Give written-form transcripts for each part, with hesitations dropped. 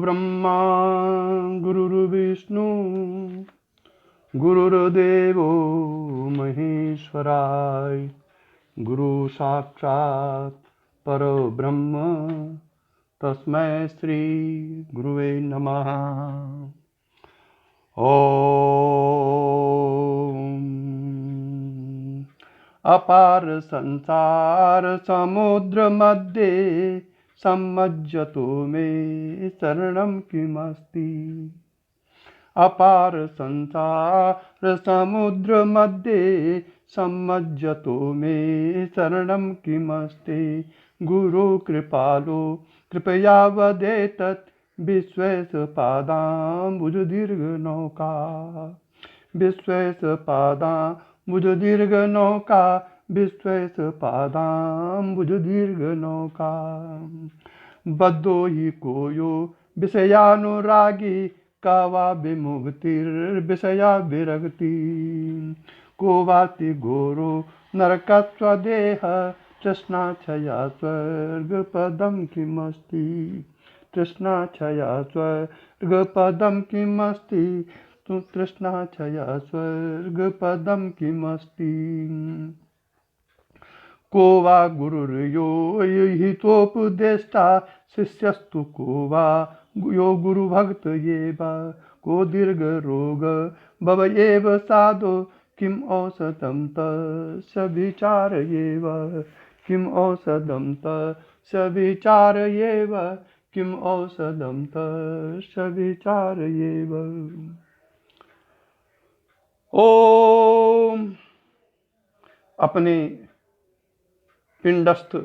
ब्रह्मा गुरुर्विष्णु गुरुर्देवो महेश्वराय गुरु साक्षात् परो ब्रह्म तस्मै श्री गुरुवे नमः। ओम अपार संसार समुद्र मध्ये सम्मज्जतो मे शरणं किमस्ति। अपार संसार समुद्र मध्ये सम्मज्जतो मे शरणं किमस्ति। गुरु कृपालो कृपया वदेतत् विश्वेशपादाम्बुजदीर्घनौका विश्वेशपादाम्बुजदीर्घनौका विश्वेशपादाम्बुजदीर्घनौका। बद्धो हि को यो विषयानुरागी का वा विमुक्तिर्विषया विरक्ति। को वाति घोरो नरकस्वदेह तृष्णाक्षया स्वर्गपदं किमस्ति। तृष्णाक्षया स्वर्गपदं किमस्ति। तृष्णाक्षया स्वर्गपदं किमस्ति। को वा गुरुर्यो हितोपदेष्टा शिष्यस्तु को वा यो गुरुभक्त एव। को दीर्घरोग भव एव साधो किम औषधं तस्य विचारयेव। किम औषधं तस्य विचारयेव। किम औषधं तस्य विचारयेव। ओम अपने पिंडस्थ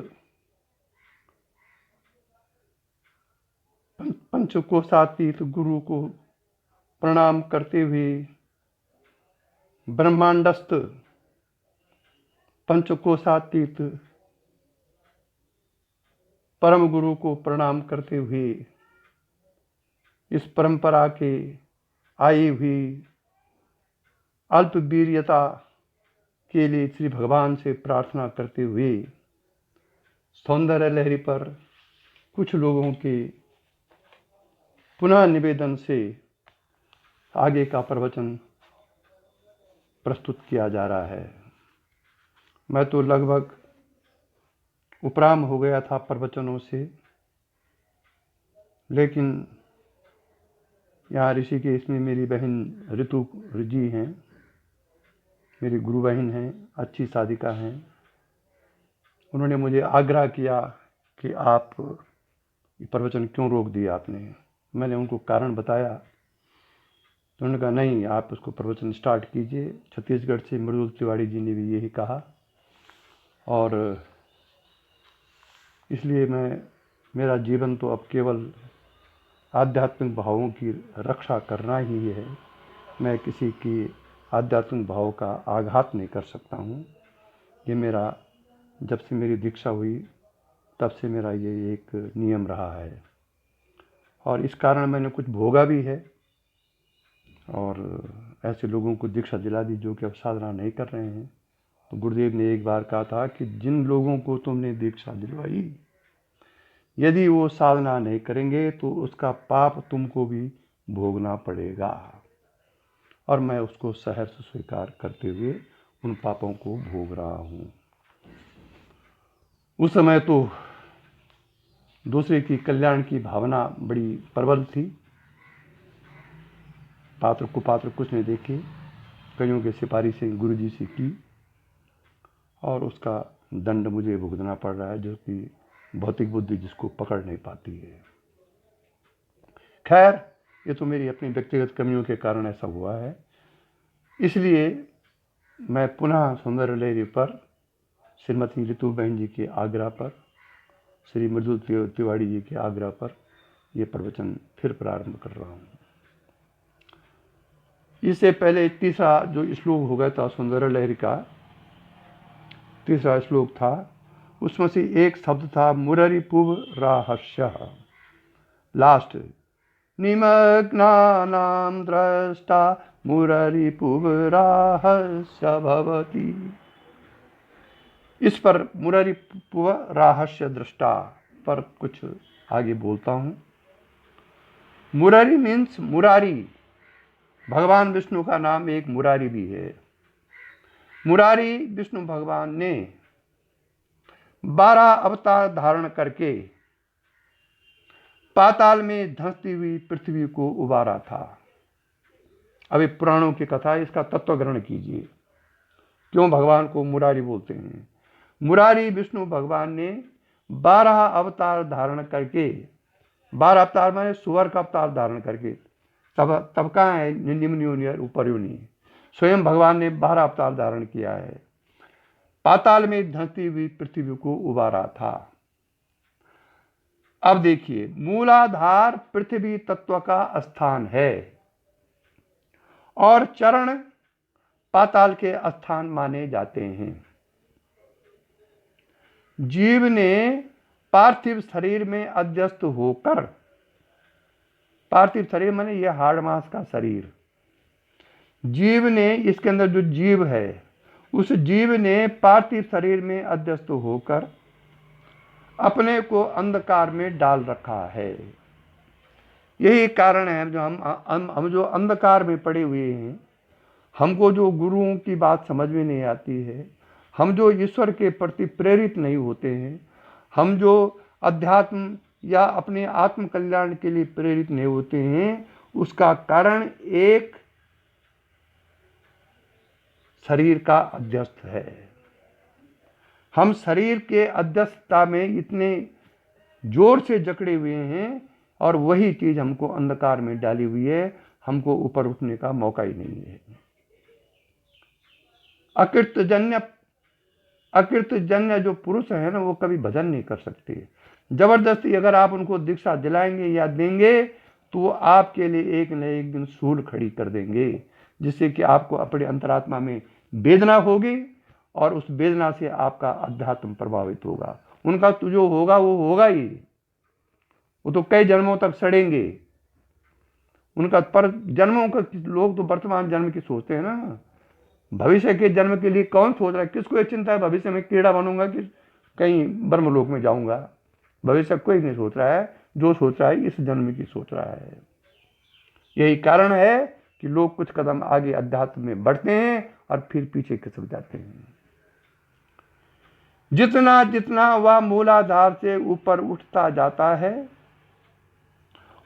पंचकोशातीत गुरु को प्रणाम करते हुए, ब्रह्मांडस्थ पंचकोशातीत परम गुरु को प्रणाम करते हुए, इस परंपरा के आई हुई अल्पवीर्यता के लिए श्री भगवान से प्रार्थना करते हुए, सौंदर्य लहरी पर कुछ लोगों के पुनः निवेदन से आगे का प्रवचन प्रस्तुत किया जा रहा है। मैं तो लगभग उपराम हो गया था प्रवचनों से, लेकिन यहाँ ऋषिकेश में मेरी बहन ऋतु जी हैं, मेरी गुरु बहन हैं, अच्छी साधिका हैं। उन्होंने मुझे आग्रह किया कि आप ये प्रवचन क्यों रोक दिया आपने। मैंने उनको कारण बताया तो उन्होंने कहा नहीं, आप उसको प्रवचन स्टार्ट कीजिए। छत्तीसगढ़ से मृदुल तिवारी जी ने भी यही कहा, और इसलिए मेरा जीवन तो अब केवल आध्यात्मिक भावों की रक्षा करना ही है। मैं किसी की आध्यात्मिक भाव का आघात नहीं कर सकता हूँ। ये मेरा जब से मेरी दीक्षा हुई तब से मेरा ये एक नियम रहा है, और इस कारण मैंने कुछ भोगा भी है। और ऐसे लोगों को दीक्षा दिला दी जो कि अब साधना नहीं कर रहे हैं। तो गुरुदेव ने एक बार कहा था कि जिन लोगों को तुमने दीक्षा दिलवाई, यदि वो साधना नहीं करेंगे तो उसका पाप तुमको भी भोगना पड़ेगा। और मैं उसको सहर्ष स्वीकार करते हुए उन पापों को भोग रहा हूँ। उस समय तो दूसरे की कल्याण की भावना बड़ी प्रबल थी। पात्र कुपात्र कुछ नहीं देखे, कईयों के सिफारिश से गुरु जी से की, और उसका दंड मुझे भुगतना पड़ रहा है, जो कि भौतिक बुद्धि जिसको पकड़ नहीं पाती है। खैर, ये तो मेरी अपनी व्यक्तिगत कमियों के कारण ऐसा हुआ है। इसलिए मैं पुनः सुंदर लहरी पर श्रीमती ऋतु बहन जी के आग्रह पर, श्री मृदुल तिवारी जी के आग्रह पर ये प्रवचन फिर प्रारंभ कर रहा हूँ। इससे पहले तीसरा जो श्लोक हो गया था सुंदर लहरी का, तीसरा श्लोक था, उसमें से एक शब्द था मुररिपुव राहस्य। लास्ट, निमग्नानां द्रष्टा मुररिपुव राहस्य भवति। इस पर मुररिपुव राहस्य दृष्टा पर कुछ आगे बोलता हूँ। मुरारी मीन्स मुरारी। भगवान विष्णु का नाम एक मुरारी भी है। मुरारी विष्णु भगवान ने 12 अवतार धारण करके पाताल में धंसती हुई पृथ्वी को उबारा था। अभी पुराणों की कथा, इसका तत्व ग्रहण कीजिए। क्यों भगवान को मुरारी बोलते हैं? मुरारी विष्णु भगवान ने 12 अवतार धारण करके, 12 अवतार माने सुअर का अवतार धारण करके, तब कहाँ है निम्न योनि और ऊपर योनि? स्वयं भगवान ने 12 अवतार धारण किया है, पाताल में धंसती हुई पृथ्वी को उबारा था। अब देखिए, मूलाधार पृथ्वी तत्व का स्थान है और चरण पाताल के स्थान माने जाते हैं। जीव ने पार्थिव शरीर में अध्यस्त होकर, पार्थिव शरीर माने यह हाड़ मांस का शरीर, जीव ने, इसके अंदर जो जीव है, उस जीव ने पार्थिव शरीर में अध्यस्त होकर अपने को अंधकार में डाल रखा है। यही कारण है जो हम जो अंधकार में पड़े हुए हैं, हमको जो गुरुओं की बात समझ में नहीं आती है, हम जो ईश्वर के प्रति प्रेरित नहीं होते हैं, हम जो अध्यात्म या अपने आत्म कल्याण के लिए प्रेरित नहीं होते हैं, उसका कारण एक शरीर का अध्यस्त है। हम शरीर के अध्यस्तता में इतने जोर से जकड़े हुए हैं और वही चीज हमको अंधकार में डाली हुई है, हमको ऊपर उठने का मौका ही नहीं है। अकृतजन्य जो पुरुष है ना, वो कभी भजन नहीं कर सकते। जबरदस्ती अगर आप उनको दीक्षा दिलाएंगे या देंगे तो वो आपके लिए एक न एक दिन सूल खड़ी कर देंगे, जिससे कि आपको अपने अंतरात्मा में वेदना होगी और उस वेदना से आपका अध्यात्म प्रभावित होगा। उनका तो जो होगा वो होगा ही, वो तो कई जन्मों तक सड़ेंगे उनका। पर जन्मों का लोग तो वर्तमान जन्म की सोचते हैं ना, भविष्य के जन्म के लिए कौन सोच रहा है? किसको ये चिंता है भविष्य में कीड़ा बनूंगा कि कहीं ब्रह्मलोक में जाऊंगा? भविष्य कोई नहीं सोच रहा है, जो सोच रहा है इस जन्म की सोच रहा है। यही कारण है कि लोग कुछ कदम आगे अध्यात्म में बढ़ते हैं और फिर पीछे खिसक जाते हैं। जितना जितना वह मूलाधार से ऊपर उठता जाता है,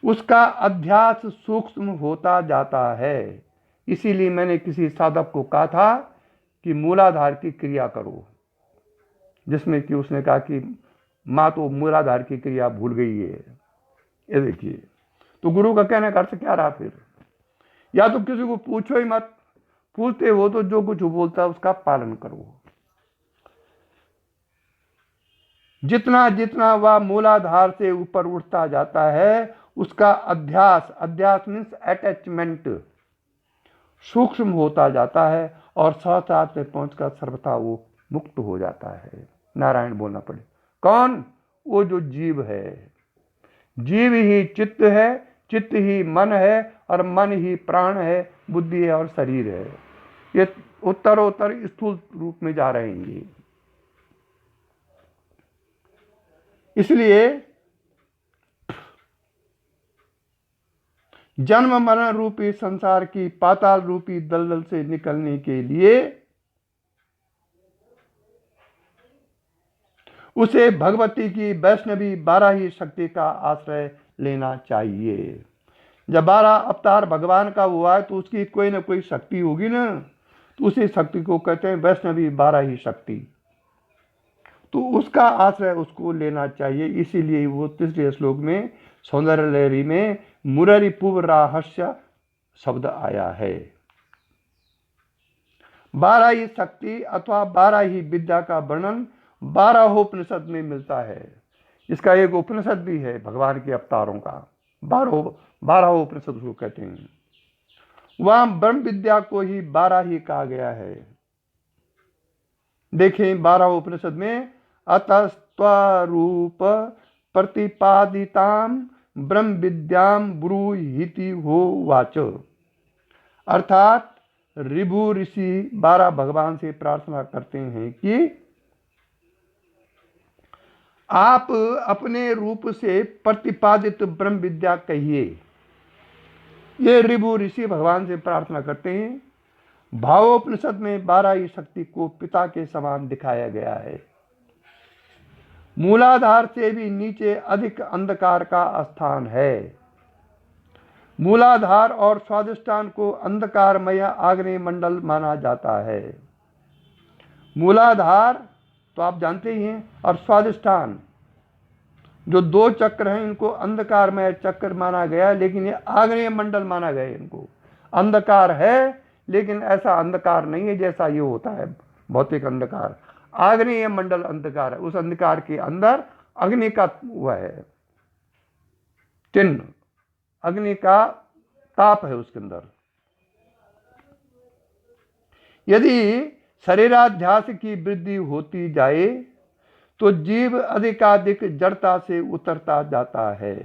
उसका अध्यास सूक्ष्म होता जाता है। इसीलिए मैंने किसी साधक को कहा था कि मूलाधार की क्रिया करो, जिसमें कि उसने कहा कि माँ तो मूलाधार की क्रिया भूल गई है। ये देखिए, तो गुरु का कहने का अर्थ क्या रहा फिर? या तो किसी को पूछो ही मत, पूछते हो तो जो कुछ बोलता है उसका पालन करो। जितना जितना वह मूलाधार से ऊपर उठता जाता है, उसका अध्यास मीन्स अटैचमेंट सूक्ष्म होता जाता है और साथ में पहुंचकर सर्वथा वो मुक्त हो जाता है। नारायण बोलना पड़े। कौन? वो जो जीव है। जीव ही चित्त है, चित्त ही मन है और मन ही प्राण है, बुद्धि है और शरीर है। ये उत्तरोत्तर स्थूल रूप में जा रहेंगे। इसलिए जन्म मरण रूपी संसार की पाताल रूपी दलदल से निकलने के लिए उसे भगवती की वैष्णवी 12 ही शक्ति का आश्रय लेना चाहिए। जब 12 अवतार भगवान का हुआ है तो उसकी कोई ना कोई शक्ति होगी ना, तो उसी शक्ति को कहते हैं वैष्णवी 12 ही शक्ति। तो उसका आश्रय उसको लेना चाहिए। इसीलिए वो तीसरे श्लोक में सौंदर्य लहरी में मुरारी पूर्व रहस्य शब्द आया है। 12 ही शक्ति अथवा 12 ही विद्या का वर्णन 12 उपनिषद में मिलता है। इसका एक उपनिषद भी है भगवान के अवतारों का, 12 उपनिषद उसको कहते हैं। वहां ब्रह्म विद्या को ही 12 ही कहा गया है। देखें 12 उपनिषद में अतस्त्वरूप प्रतिपादिताम ब्रह्म विद्याम ब्रूहीति हो वाच, अर्थात ऋभु ऋषि 12 भगवान से प्रार्थना करते हैं कि आप अपने रूप से प्रतिपादित ब्रह्म विद्या कहिए। ये ऋभु ऋषि भगवान से प्रार्थना करते हैं। भावोपनिषद में 12 शक्ति को पिता के समान दिखाया गया है। मूलाधार से भी नीचे अधिक अंधकार का स्थान है। मूलाधार और स्वादिष्ठान को अंधकारमय आग्नेय मंडल माना जाता है। मूलाधार तो आप जानते ही हैं, और स्वादिष्ठान जो 2 चक्र हैं, इनको अंधकारमय चक्र माना गया, लेकिन ये आग्नेय मंडल माना गया। इनको अंधकार है, लेकिन ऐसा अंधकार नहीं है जैसा ये होता है भौतिक अंधकार। आग्नेय मंडल अंधकार है, उस अंधकार के अंदर अग्नि का हुआ है चिन्ह, अग्नि का ताप है उसके अंदर। यदि शरीराध्यास की वृद्धि होती जाए तो जीव अधिकाधिक जड़ता से उतरता जाता है।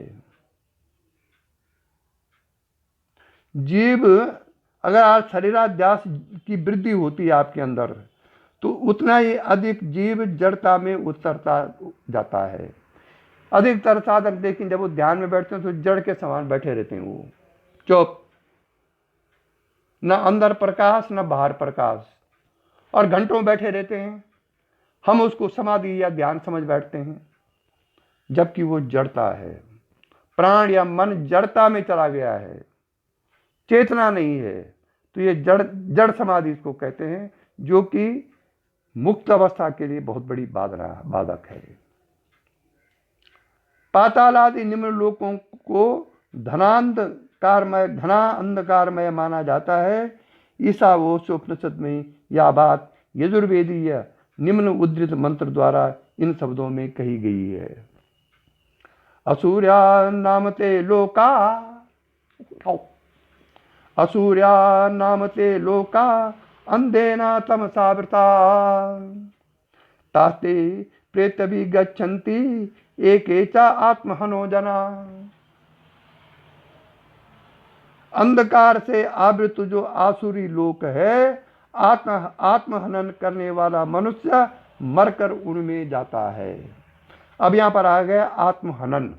जीव अगर आज शरीराध्यास की वृद्धि होती है आपके अंदर, तो उतना ही अधिक जीव जड़ता में उतरता जाता है। अधिकतर साधक लेकिन जब वो ध्यान में बैठते हैं तो जड़ के समान बैठे रहते हैं, वो चुप, न अंदर प्रकाश न बाहर प्रकाश, और घंटों बैठे रहते हैं। हम उसको समाधि या ध्यान समझ बैठते हैं, जबकि वो जड़ता है। प्राण या मन जड़ता में चला गया है, चेतना नहीं है। तो ये जड़ समाधि इसको कहते हैं, जो कि मुक्त अवस्था के लिए बहुत बड़ी बाधक है। पाताल आदि निम्न लोकों को घना अंधकारमय माना जाता है। ईशावास्योपनिषद में यह बात यजुर्वेदीय निम्न उद्धृत मंत्र द्वारा इन शब्दों में कही गई है। असूर्या नामते लोका, असूर्या नामते लोका अंधेना तमसावृता, तास्ते प्रेतभि गच्छन्ति एकेचा आत्महनो जना। अंधकार से आवृत जो आसुरी लोक है, आत्महनन करने वाला मनुष्य मरकर उनमें जाता है। अब यहां पर आ गया आत्महनन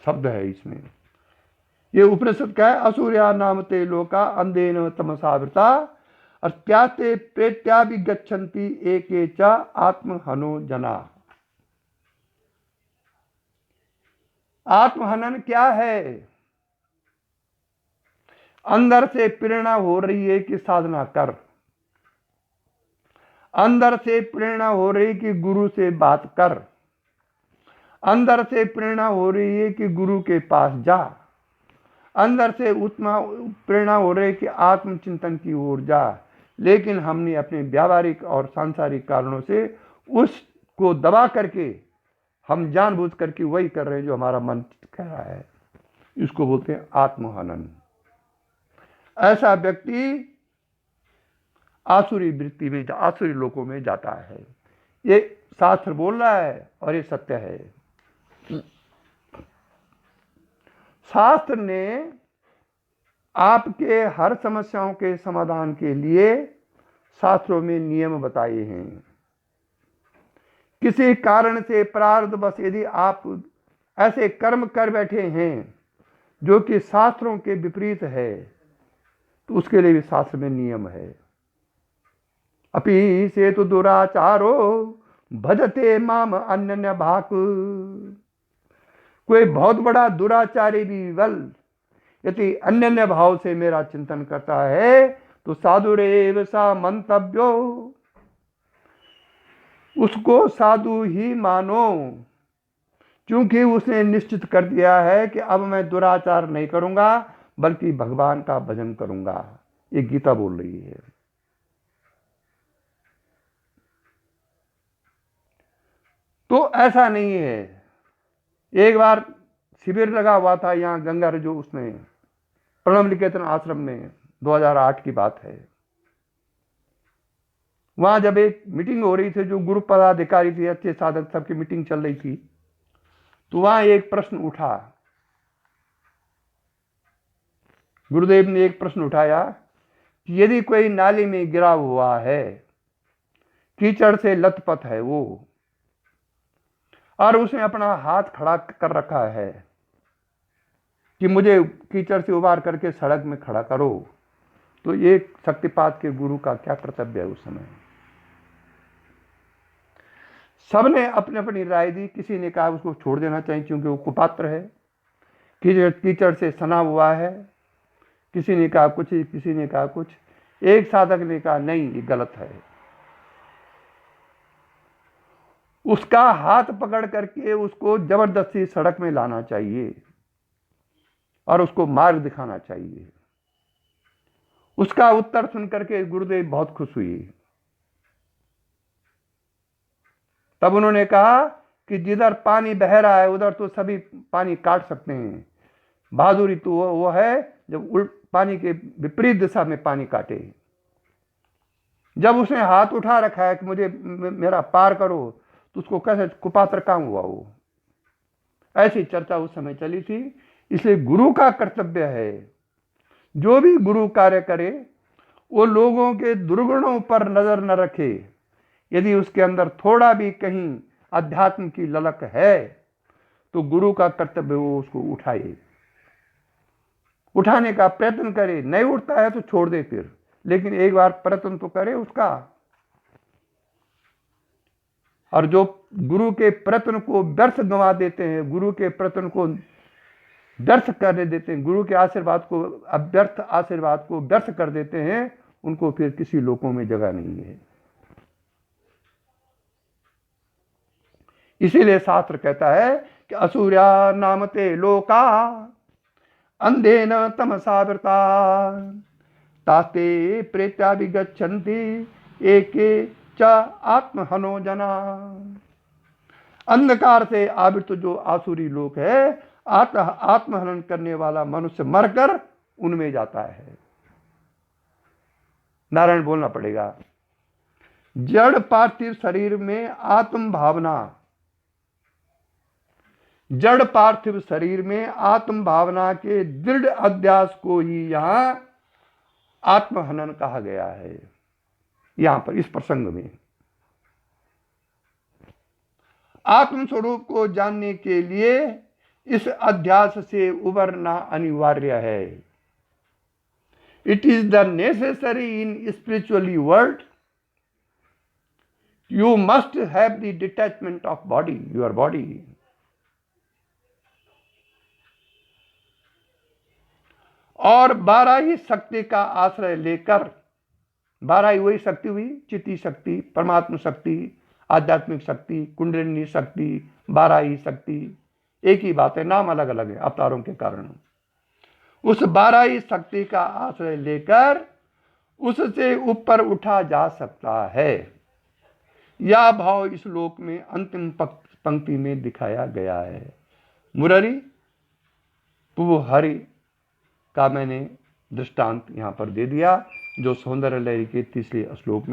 शब्द है इसमें। ये उपनिषद का है, असूर्या नामते लोका अंधेन तमसावृता और त्याते प्रेत्या भी गच्छन्ति एकेचा आत्महनो जना। आत्महनन क्या है? अंदर से प्रेरणा हो रही है कि साधना कर, अंदर से प्रेरणा हो रही कि गुरु से बात कर, अंदर से प्रेरणा हो रही है कि गुरु के पास जा, अंदर से उतना प्रेरणा हो रही है कि आत्मचिंतन की ओर जा। लेकिन हमने अपने व्यावहारिक और सांसारिक कारणों से उसको दबा करके हम जानबूझ करके वही कर रहे हैं जो हमारा मन कह रहा है। इसको बोलते हैं आत्महनन। ऐसा व्यक्ति आसुरी वृत्ति में, आसुरी लोकों में जाता है। ये शास्त्र बोल रहा है और ये सत्य है। शास्त्र ने आपके हर समस्याओं के समाधान के लिए शास्त्रों में नियम बताए हैं। किसी कारण से प्रारब्धवश यदि आप ऐसे कर्म कर बैठे हैं जो कि शास्त्रों के विपरीत है, तो उसके लिए भी शास्त्र में नियम है। अपि से तो दुराचारो भजते माम अन्य भाक। कोई बहुत बड़ा दुराचारी भी बल यदि अन्य भाव से मेरा चिंतन करता है तो साधुरेव सा मंतव्यो, उसको साधु ही मानो, क्योंकि उसने निश्चित कर दिया है कि अब मैं दुराचार नहीं करूंगा बल्कि भगवान का भजन करूंगा। ये गीता बोल रही है। तो ऐसा नहीं है। एक बार शिविर लगा हुआ था यहाँ गंगा रजो, उसमें प्रणव निकेतन आश्रम में, 2008 की बात है। वहां जब एक मीटिंग हो रही थी, जो गुरु पदाधिकारी थे, अच्छे साधक सबकी मीटिंग चल रही थी, तो वहां एक प्रश्न उठा। गुरुदेव ने एक प्रश्न उठाया कि यदि कोई नाली में गिरा हुआ है, कीचड़ से लथपथ है वो, और उसने अपना हाथ खड़ा कर रखा है, कि मुझे कीचड़ से उबार करके सड़क में खड़ा करो, तो एक शक्तिपात के गुरु का क्या कर्तव्य है उस समय। सबने अपनी अपनी राय दी। किसी ने कहा उसको छोड़ देना चाहिए क्योंकि वो कुपात्र है, कीचड़ से सना हुआ है। किसी ने कहा कुछ, किसी ने कहा कुछ। एक साधक ने कहा नहीं, ये गलत है। उसका हाथ पकड़ करके उसको जबरदस्ती सड़क में लाना चाहिए और उसको मार्ग दिखाना चाहिए। उसका उत्तर सुन करके गुरुदेव बहुत खुश हुए। तब उन्होंने कहा कि जिधर पानी बह रहा है उधर तो सभी पानी काट सकते हैं, बहादुरी तो वो है जब पानी के विपरीत दिशा में पानी काटे। जब उसने हाथ उठा रखा है कि मुझे मेरा पार करो, तो उसको कैसे कुपात्र काम हुआ वो। ऐसी चर्चा उस समय चली थी। इसलिए गुरु का कर्तव्य है, जो भी गुरु कार्य करे वो लोगों के दुर्गुणों पर नजर न रखे। यदि उसके अंदर थोड़ा भी कहीं अध्यात्म की ललक है तो गुरु का कर्तव्य वो उसको उठाए, उठाने का प्रयत्न करे। नहीं उठता है तो छोड़ दे फिर, लेकिन एक बार प्रयत्न तो करे उसका। और जो गुरु के प्रयत्न को व्यर्थ गंवा देते हैं, गुरु के प्रयत्न को व्यर्थ करने देते हैं, गुरु के आशीर्वाद को, अव्यर्थ आशीर्वाद को व्यर्थ कर देते हैं, उनको फिर किसी लोकों में जगह नहीं है। इसीलिए शास्त्र कहता है कि असुर्या नामते लोका अंधेन तमसावृता तास्ते प्रेत्या विगच्छन्ति एके च आत्महनो जना। अंधकार से आवृत जो आसुरी लोक है, आत्महनन करने वाला मनुष्य मरकर उनमें जाता है। नारायण बोलना पड़ेगा। जड़ पार्थिव शरीर में आत्म भावना, जड़ पार्थिव शरीर में आत्म भावना के दृढ़ अध्यास को ही यहां आत्महनन कहा गया है। यहां पर इस प्रसंग में आत्म स्वरूप को जानने के लिए इस अध्यास से उबरना अनिवार्य है। It is the necessary in spiritually world. You must have the detachment of body, your body. और 12 ही शक्ति का आश्रय लेकर, 12 ही वही शक्ति हुई, चित्ती शक्ति, परमात्मा शक्ति, आध्यात्मिक शक्ति, कुंडलिनी शक्ति, 12 ही शक्ति एक ही बात है, नाम अलग अलग है अवतारों के कारण। उस 12 ही शक्ति का आश्रय लेकर उससे ऊपर उठा जा सकता है। यह भाव इस श्लोक में अंतिम पंक्ति में दिखाया गया है। मुरारी पुव हरि का मैंने दृष्टांत यहां पर दे दिया, जो सौंदर्य लहरी के तीसरे श्लोक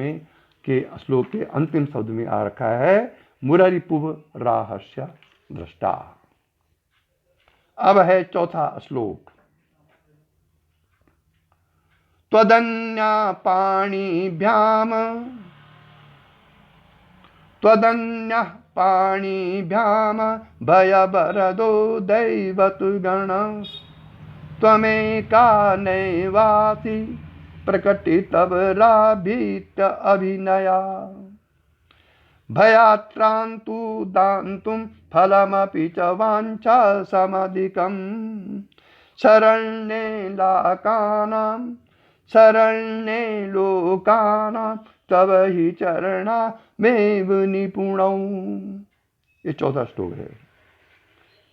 के अंतिम शब्द में आ रखा है, मुरारी पुव राहस्य दृष्टा। अब है चौथा श्लोक। त्वदन्या पाणिभ्याम भयवरदो दैवतुगण त्वमेका नैवासि प्रकटितवराभीत्य अभिनया भयात्रान्तु दान्तुं फलमपि च वाञ्छा समधिकं शरण्ये लोकानां तव हि चरणामेव निपुणौ। ये चौथा श्लोक है।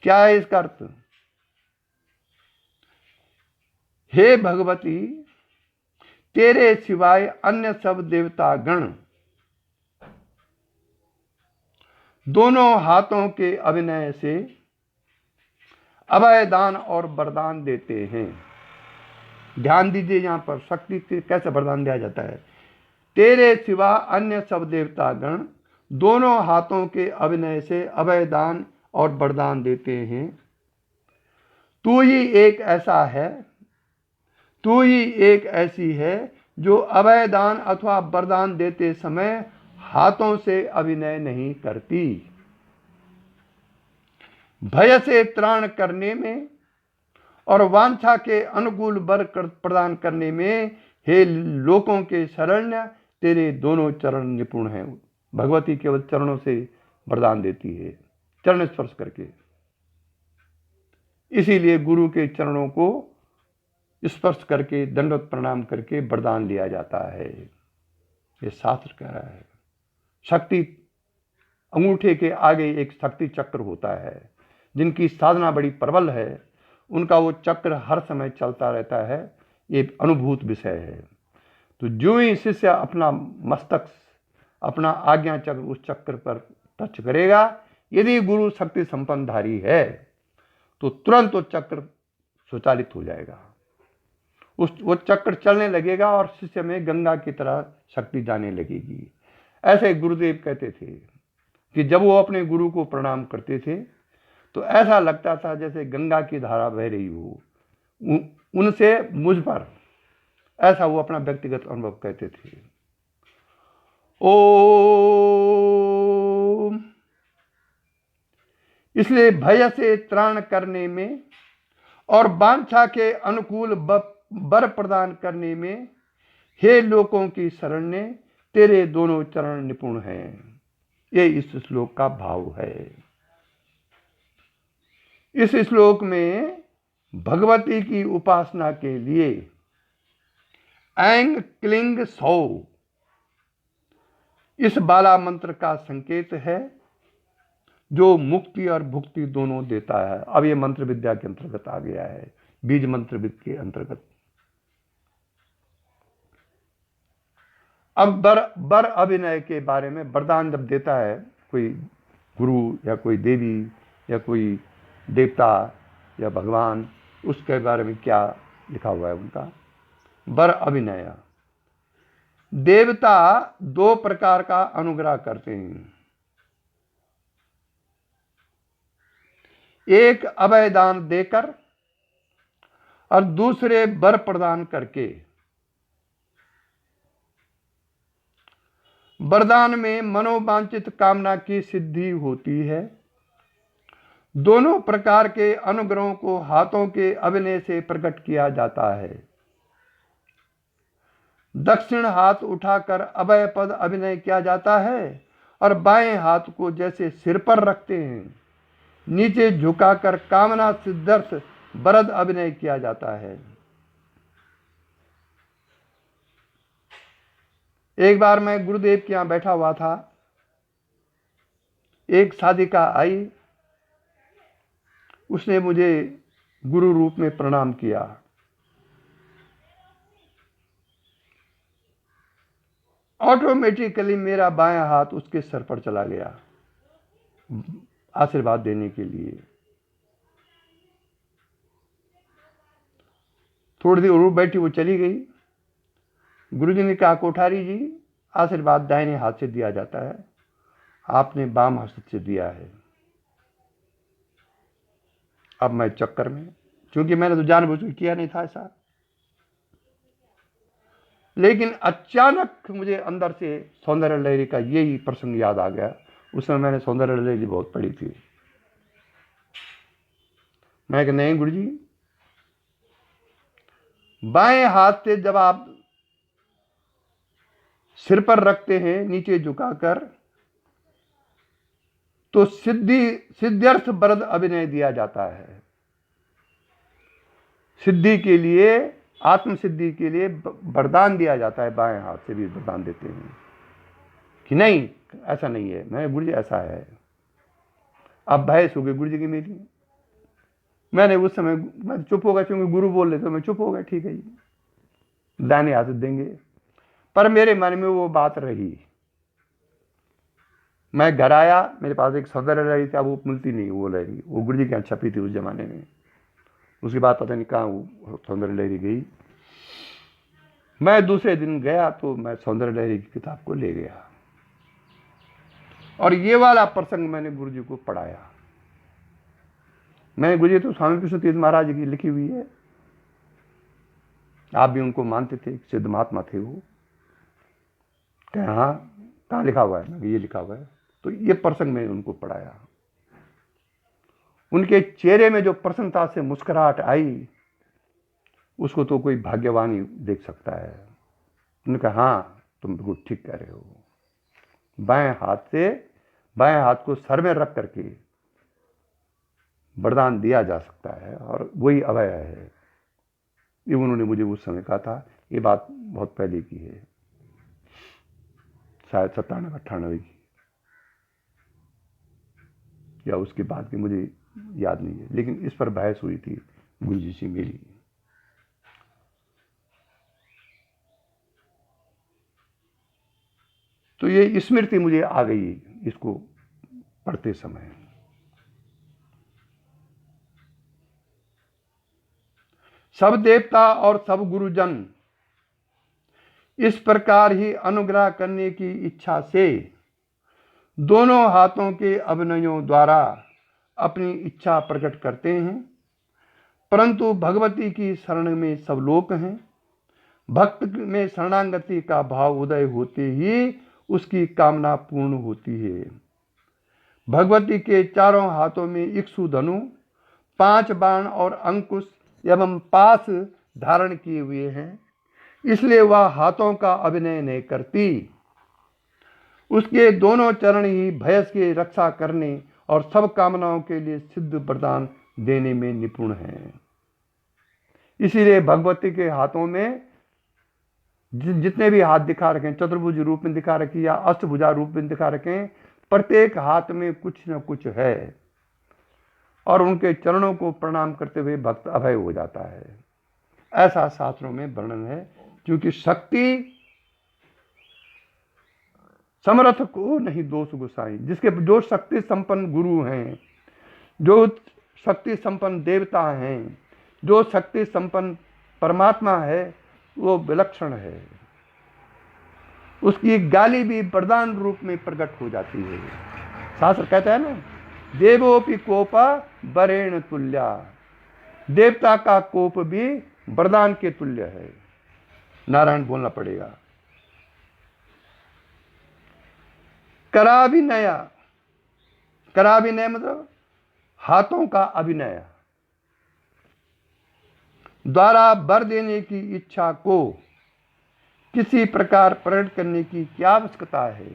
क्या है इसका अर्थ? हे भगवती, तेरे सिवाय अन्य सब देवता गण दोनों हाथों के अभिनय से अभय दान और वरदान देते हैं। ध्यान दीजिए, यहां पर शक्ति के कैसे वरदान दिया जाता है। तेरे सिवा अन्य सब देवता गण दोनों हाथों के अभिनय से अभय दान और वरदान देते हैं। तू ही एक ऐसा है, तू ही एक ऐसी है जो अभय दान अथवा वरदान देते समय हाथों से अभिनय नहीं करती। भय से त्राण करने में और वांछा के अनुकूल वर प्रदान करने में हे लोकों के शरण्य तेरे दोनों चरण निपुण हैं। भगवती केवल चरणों से वरदान देती है, चरण स्पर्श करके। इसीलिए गुरु के चरणों को स्पर्श करके दंडवत प्रणाम करके वरदान लिया जाता है। ये शास्त्र कह रहा है। शक्ति अंगूठे के आगे एक शक्ति चक्र होता है। जिनकी साधना बड़ी प्रबल है उनका वो चक्र हर समय चलता रहता है। ये अनुभूत विषय है। तो जो ही शिष्य अपना मस्तक, अपना आज्ञा चक्र उस चक्र पर टच करेगा, यदि गुरु शक्ति संपन्नधारी है तो तुरंत वो चक्र स्वचालित हो जाएगा। वो चक्र चलने लगेगा और शिष्य में गंगा की तरह शक्ति जाने लगेगी। ऐसे गुरुदेव कहते थे कि जब वो अपने गुरु को प्रणाम करते थे तो ऐसा लगता था जैसे गंगा की धारा बह रही हो उनसे मुझ पर। ऐसा वो अपना व्यक्तिगत अनुभव कहते थे। ओम। इसलिए भय से त्राण करने में और वांछा के अनुकूल वर प्रदान करने में हे लोकों की शरण्य तेरे दोनों चरण निपुण हैं। ये इस श्लोक का भाव है। इस श्लोक में भगवती की उपासना के लिए ऐंग क्लिंग सौ इस बाला मंत्र का संकेत है जो मुक्ति और भुक्ति दोनों देता है। अब ये मंत्र विद्या के अंतर्गत आ गया है, बीज मंत्र विद्या के अंतर्गत। अब वर अभिनय के बारे में वरदान जब देता है कोई गुरु या कोई देवी या कोई देवता या भगवान, उसके बारे में क्या लिखा हुआ है उनका। वर अभिनय, देवता दो प्रकार का अनुग्रह करते हैं। एक अभयदान देकर और दूसरे वर प्रदान करके। वरदान में मनोवांछित कामना की सिद्धि होती है। दोनों प्रकार के अनुग्रहों को हाथों के अभिनय से प्रकट किया जाता है। दक्षिण हाथ उठाकर अभय पद अभिनय किया जाता है और बाएं हाथ को जैसे सिर पर रखते हैं नीचे झुकाकर कामना सिद्ध्यर्थ वरद अभिनय किया जाता है। एक बार मैं गुरुदेव के यहां बैठा हुआ था। एक साधिका आई, उसने मुझे गुरु रूप में प्रणाम किया। ऑटोमेटिकली मेरा बायां हाथ उसके सर पर चला गया आशीर्वाद देने के लिए। थोड़ी देर और बैठी, वो चली गई। गुरुजी ने कहा, कोठारी जी, आशीर्वाद दाहिने हाथ से दिया जाता है, आपने बाम हाथ से दिया है। अब मैं चक्कर में, क्योंकि मैंने तो जानबूझ के किया नहीं था ऐसा, लेकिन अचानक मुझे अंदर से सौंदर्य लहरी का यही प्रसंग याद आ गया। उस समय मैंने सौंदर्य लहरी बहुत पढ़ी थी। मैं कहा, नहीं गुरुजी, बाएं हाथ से जब आप सिर पर रखते हैं नीचे झुकाकर तो सिद्ध्यर्थ वरद अभिनय दिया जाता है। सिद्धि के लिए, आत्म सिद्धि के लिए वरदान दिया जाता है। बाएं हाथ से भी वरदान देते हैं कि नहीं ऐसा नहीं है। मैं गुरुजी ऐसा है। अब बहस हो गई गुरुजी की मेरी। मैंने उस समय मैं चुप हो गया, क्योंकि गुरु बोल रहे तो मैं चुप हो गया। ठीक है जी, दाहिने हाथ देंगे। पर मेरे मन में वो बात रही। मैं घर आया, मेरे पास एक सौंदर्य लहरी थी, अब वो मिलती नहीं वो लहरी। वो गुरुजी के यहाँ छपी थी उस जमाने में। उसके बाद पता नहीं कहाँ वो सौंदर्य लहरी गई। मैं दूसरे दिन गया तो मैं सौंदर्य लहरी की किताब को ले गया और ये वाला प्रसंग मैंने गुरुजी को पढ़ाया। मैंने गुरुजी तो स्वामी कृष्ण तीर्थ महाराज की लिखी हुई है, आप भी उनको मानते थे, सिद्ध महात्मा थे वो। हाँ, कहाँ लिखा हुआ है? ये लिखा हुआ है। तो ये प्रसंग मैंने उनको पढ़ाया। उनके चेहरे में जो प्रसन्नता से मुस्कुराहट आई, उसको तो कोई भाग्यवान ही देख सकता है। उन्होंने कहा, हाँ तुम बिल्कुल ठीक कह रहे हो। बाएं हाथ को सर में रख करके वरदान दिया जा सकता है, और वही अभय है। ये उन्होंने मुझे उस समय कहा था। ये बात बहुत पहले की है, शायद 97-98 की, या उसके बाद की मुझे याद नहीं है, लेकिन इस पर बहस हुई थी गुरुजी से मेरी। तो ये स्मृति मुझे आ गई इसको पढ़ते समय। सब देवता और सब गुरुजन इस प्रकार ही अनुग्रह करने की इच्छा से दोनों हाथों के अभिनयों द्वारा अपनी इच्छा प्रकट करते हैं, परंतु भगवती की शरण में सब लोक हैं। भक्त में शरणागति का भाव उदय होते ही उसकी कामना पूर्ण होती है। भगवती के चारों हाथों में इक्षु धनु, 5 बाण और अंकुश एवं पास धारण किए हुए हैं, इसलिए वह हाथों का अभिनय नहीं करती। उसके दोनों चरण ही भय की रक्षा करने और सब कामनाओं के लिए सिद्ध वरदान देने में निपुण हैं। इसीलिए भगवती के हाथों में जितने भी हाथ दिखा रखे, चतुर्भुज रूप में दिखा रखी या अष्टभुजा रूप में दिखा रखे, प्रत्येक हाथ में कुछ न कुछ है, और उनके चरणों को प्रणाम करते हुए भक्त अभय हो जाता है। ऐसा शास्त्रों में वर्णन है। क्योंकि शक्ति समर्थ को नहीं दोष गुसाई। जो शक्ति संपन्न गुरु हैं, जो शक्ति संपन्न देवता हैं, जो शक्ति संपन्न परमात्मा है, वो विलक्षण है। उसकी गाली भी वरदान रूप में प्रकट हो जाती है। शास्त्र कहता है ना, देवोपि कोपा वरेण तुल्या। देवता का कोप भी वरदान के तुल्य है। नारायण बोलना पड़ेगा। कराभिनय मतलब हाथों का अभिनय द्वारा वर देने की इच्छा को किसी प्रकार प्रकट करने की क्या आवश्यकता है।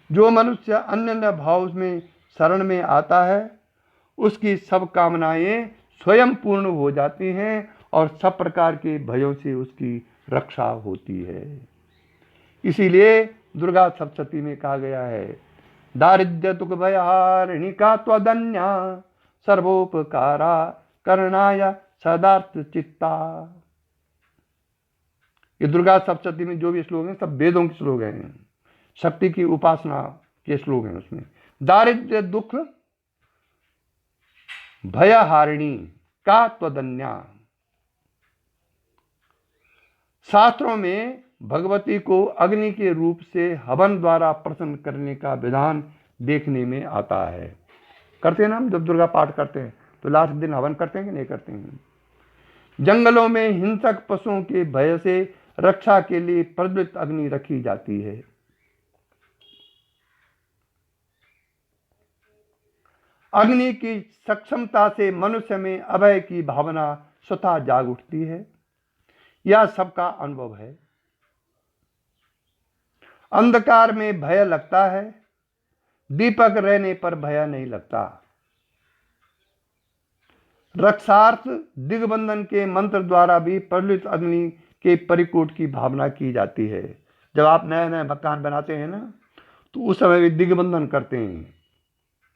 जो मनुष्य अन्य भाव में शरण में आता है, उसकी सब कामनाएं स्वयं पूर्ण हो जाती हैं और सब प्रकार के भयों से उसकी रक्षा होती है। इसीलिए दुर्गा सप्तशती में कहा गया है, दारिद्र्य दुख भयहारिणी का त्वदन्या सर्वोपकारा करणाया सदार्थ चित्ता। ये दुर्गा सप्तशती में जो भी श्लोक हैं सब वेदों के श्लोक हैं, शक्ति की उपासना के श्लोक हैं। उसमें दारिद्र्य दुख भयहारिणी का त्वदन्या। शास्त्रों में भगवती को अग्नि के रूप से हवन द्वारा प्रसन्न करने का विधान देखने में आता है। करते हैं ना, हम जब दुर्गा पाठ करते हैं तो लास्ट दिन हवन करते हैं कि नहीं करते हैं। जंगलों में हिंसक पशुओं के भय से रक्षा के लिए प्रज्वलित अग्नि रखी जाती है। अग्नि की सक्षमता से मनुष्य में अभय की भावना स्वतः जाग उठती है। यह सबका अनुभव है। अंधकार में भय लगता है, दीपक रहने पर भय नहीं लगता। रक्षार्थ दिग्बंधन के मंत्र द्वारा भी प्रज्वलित अग्नि के परिकोट की भावना की जाती है। जब आप नए नए मकान बनाते हैं ना, तो उस समय भी दिग्बंधन करते हैं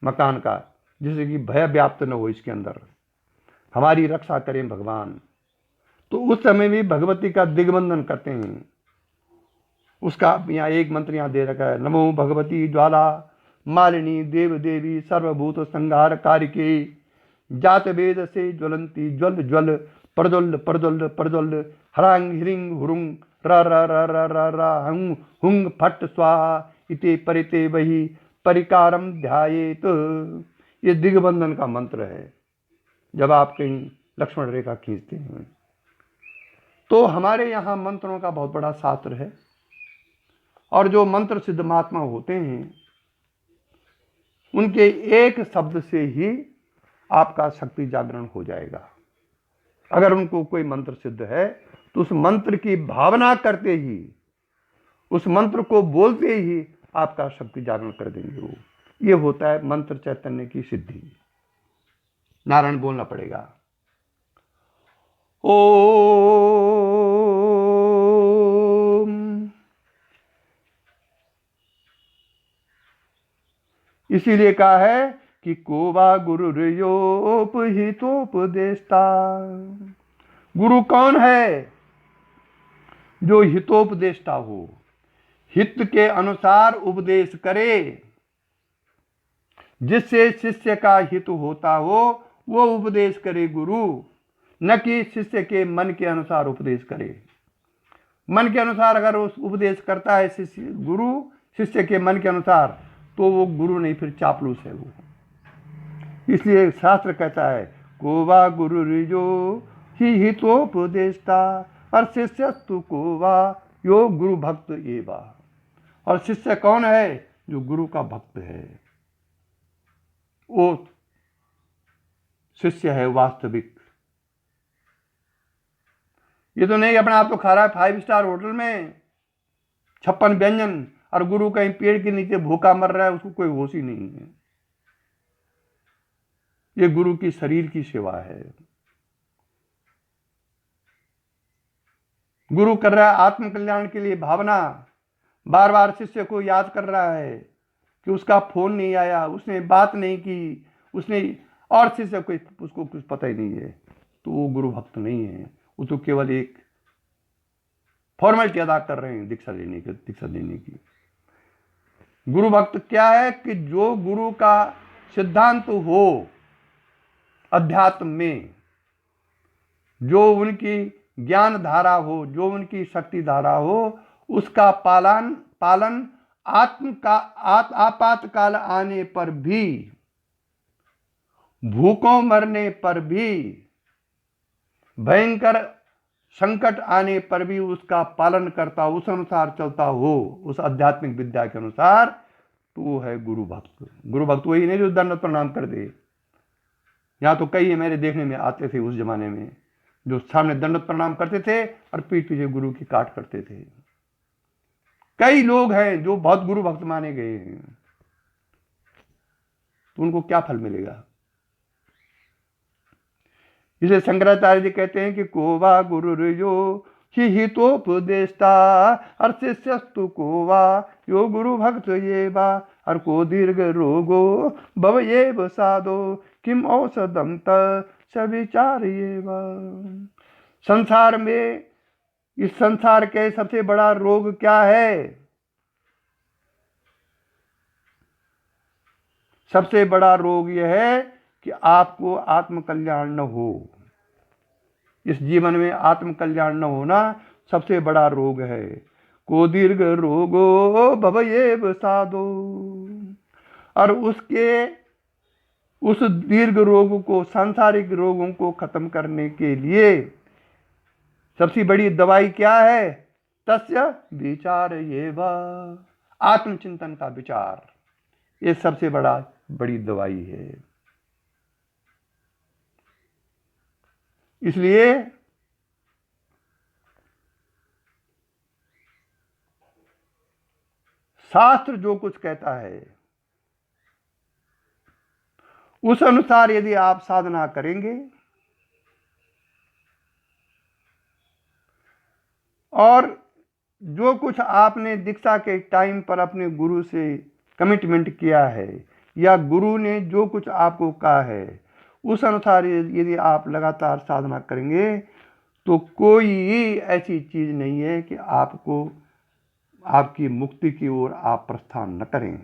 मकान का, जिससे कि भय व्याप्त न हो, इसके अंदर हमारी रक्षा करें भगवान। तो उस समय भी भगवती का दिग्बंधन करते हैं। उसका यहाँ एक मंत्र यहाँ दे रखा है, नमो भगवती ज्वाला मालिनी देव देवी सर्वभूत संहार कारिके जात वेद से ज्वलंती ज्वल ज्वल प्रज्वल प्रज्वल प्रज्वल हरांग हिरिंग हुरुंग र र र र र र हंग हुंग फट स्वाहा इते परिते वही परिकारम ध्यायेत। ये दिग्बंधन का मंत्र है। जब आप कहीं लक्ष्मण रेखा खींचते हैं तो हमारे यहाँ मंत्रों का बहुत बड़ा शास्त्र है, और जो मंत्र सिद्ध महात्मा होते हैं उनके एक शब्द से ही आपका शक्ति जागरण हो जाएगा। अगर उनको कोई मंत्र सिद्ध है तो उस मंत्र की भावना करते ही, उस मंत्र को बोलते ही आपका शक्ति जागरण कर देंगे वो। ये होता है मंत्र चैतन्य की सिद्धि। नारायण बोलना पड़ेगा। ओम। इसीलिए कहा है कि कोवा गुरु हितोपदेष्टा। गुरु कौन है? जो हितोपदेष्टा हो, हित के अनुसार उपदेश करे, जिससे शिष्य का हित होता हो वो उपदेश करे गुरु, न कि शिष्य के मन के अनुसार उपदेश करे। मन के अनुसार अगर उस उपदेश करता है शिष्य, गुरु शिष्य के मन के अनुसार, तो वो गुरु नहीं, फिर चापलूस है वो। इसलिए शास्त्र कहता है कोवा गुरु रिजो ही हितोपदेष्टा, और शिष्यस्तु कोवा यो गुरु भक्त एवा। और शिष्य कौन है? जो गुरु का भक्त है, वो शिष्य है वास्तविक। ये तो नहीं अपने आप तो खा रहा है 5 स्टार होटल में 56 व्यंजन, और गुरु कहीं पेड़ के नीचे भूखा मर रहा है, उसको कोई होश ही नहीं है। ये गुरु की शरीर की सेवा है। गुरु कर रहा है आत्म कल्याण के लिए भावना, बार बार शिष्य को याद कर रहा है कि उसका फोन नहीं आया, उसने बात नहीं की, उसने, और शिष्य को उसको कुछ पता ही नहीं है, तो वो गुरु भक्त नहीं है। वो तो केवल एक फॉर्मेलिटी अदा कर रहे हैं दीक्षा लेने की। गुरु भक्त क्या है? कि जो गुरु का सिद्धांत हो अध्यात्म में, जो उनकी ज्ञान धारा हो, जो उनकी शक्ति धारा हो, उसका पालन आपातकाल आने पर भी, भूखों मरने पर भी, भयंकर संकट आने पर भी उसका पालन करता, उस अनुसार चलता हो, उस आध्यात्मिक विद्या के अनुसार, तो वो है गुरु भक्त। गुरु भक्त वही नहीं जो दंड प्रणाम कर दे। यहाँ तो कई मेरे देखने में आते थे उस जमाने में, जो सामने दंडवत प्रणाम करते थे और पीठ पीछे गुरु की काट करते थे। कई लोग हैं जो बहुत गुरु भक्त माने गए हैं, तो उनको क्या फल मिलेगा? इसे शंकराचार्य जी कहते हैं कि कोवा गुरु रिजो ही हितोपदेष्टा, और शिष्यस्तु कोवा यो गुरु भक्त ये बा, और को दीर्घ रोगो भव ये साधो किम औषधम सविचार ये बा। संसार में, इस संसार के सबसे बड़ा रोग क्या है? सबसे बड़ा रोग यह है कि आपको आत्म कल्याण न हो। इस जीवन में आत्म कल्याण न होना सबसे बड़ा रोग है। को दीर्घ रोगो भवयेव साधो, और उस दीर्घ रोग को, सांसारिक रोगों को खत्म करने के लिए सबसे बड़ी दवाई क्या है? तस्य विचार ये आत्मचिंतन का विचार, ये सबसे बड़ी दवाई है। इसलिए शास्त्र जो कुछ कहता है उस अनुसार यदि आप साधना करेंगे और जो कुछ आपने दीक्षा के टाइम पर अपने गुरु से कमिटमेंट किया है, या गुरु ने जो कुछ आपको कहा है, उस अनुसार यदि आप लगातार साधना करेंगे, तो कोई ऐसी चीज नहीं है कि आपकी मुक्ति की ओर आप प्रस्थान न करें।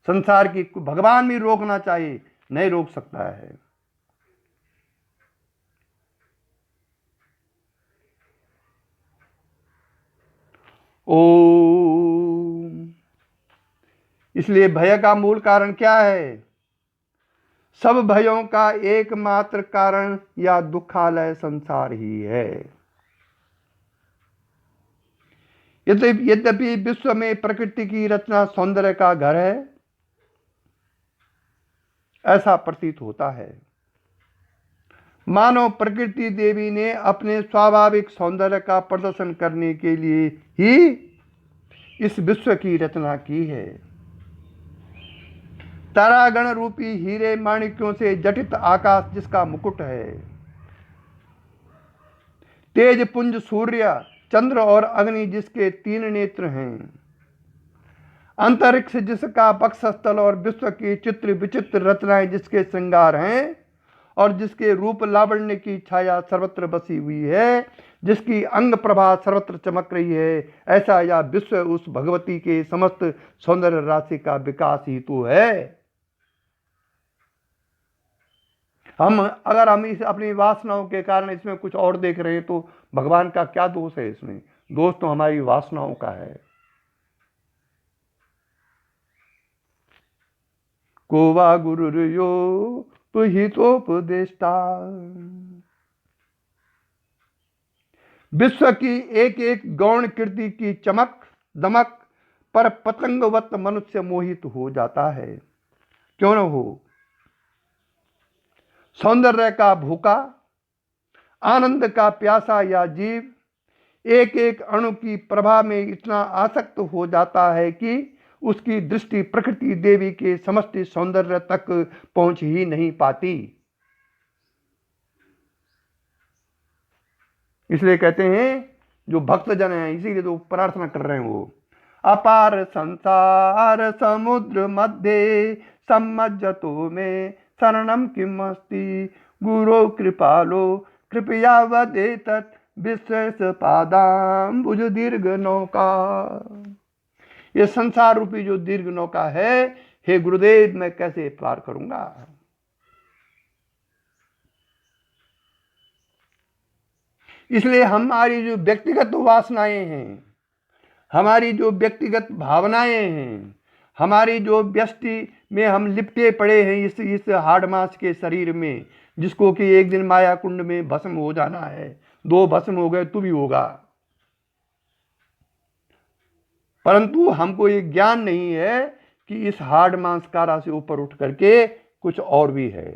संसार की भगवान भी रोकना चाहिए, नहीं रोक सकता है। ओम। इसलिए भय का मूल कारण क्या है? सब भयों का एकमात्र कारण या दुखालय संसार ही है। यद्यपि विश्व में प्रकृति की रचना सौंदर्य का घर है, ऐसा प्रतीत होता है। मानव प्रकृति देवी ने अपने स्वाभाविक सौंदर्य का प्रदर्शन करने के लिए ही इस विश्व की रचना की है। तारागण रूपी हीरे माणिक्यों से जटित आकाश जिसका मुकुट है, तेज पुंज सूर्य चंद्र और अग्नि जिसके 3 नेत्र हैं, अंतरिक्ष जिसका वक्षस्थल और विश्व की चित्र विचित्र रचनाएं जिसके श्रृंगार हैं, और जिसके रूप लावण्य की छाया सर्वत्र बसी हुई है, जिसकी अंग प्रभा सर्वत्र चमक रही है, ऐसा यह विश्व उस भगवती के समस्त सौंदर्य राशि का विकास ही तो है। अगर हम इस अपनी वासनाओं के कारण इसमें कुछ और देख रहे हैं तो भगवान का क्या दोष है इसमें? दोष तो हमारी वासनाओं का है। कोवा गुरुर्यो तो ही तो उपदेष्टा। विश्व की एक एक गौण कृति की चमक दमक पर पतंगवत मनुष्य मोहित हो जाता है। क्यों न हो? सौंदर्य का भूखा, आनंद का प्यासा या जीव एक एक अणु की प्रभा में इतना आसक्त हो जाता है कि उसकी दृष्टि प्रकृति देवी के समष्टि सौंदर्य तक पहुंच ही नहीं पाती। इसलिए कहते हैं जो भक्तजन हैं, इसीलिए तो प्रार्थना कर रहे हैं वो, अपार संसार समुद्र मध्य सम्मज्जतो में शरणम किमस्ति गुरो कृपालो कृपया वदेतत् विश्वेश पादाम्बुज दीर्घ नौका। ये संसार रूपी जो दीर्घ नौका है, हे गुरुदेव मैं कैसे पार करूंगा? इसलिए हमारी जो व्यक्तिगत वासनाएं हैं, हमारी जो व्यक्तिगत भावनाएं हैं, हमारी जो व्यष्टि में हम लिपटे पड़े हैं इस हाड़ मांस के शरीर में, जिसको कि एक दिन माया कुंड में भस्म हो जाना है, 2 भस्म हो गए तो भी होगा, परंतु हमको ये ज्ञान नहीं है कि इस हाड़ मांस कारा से ऊपर उठ करके कुछ और भी है।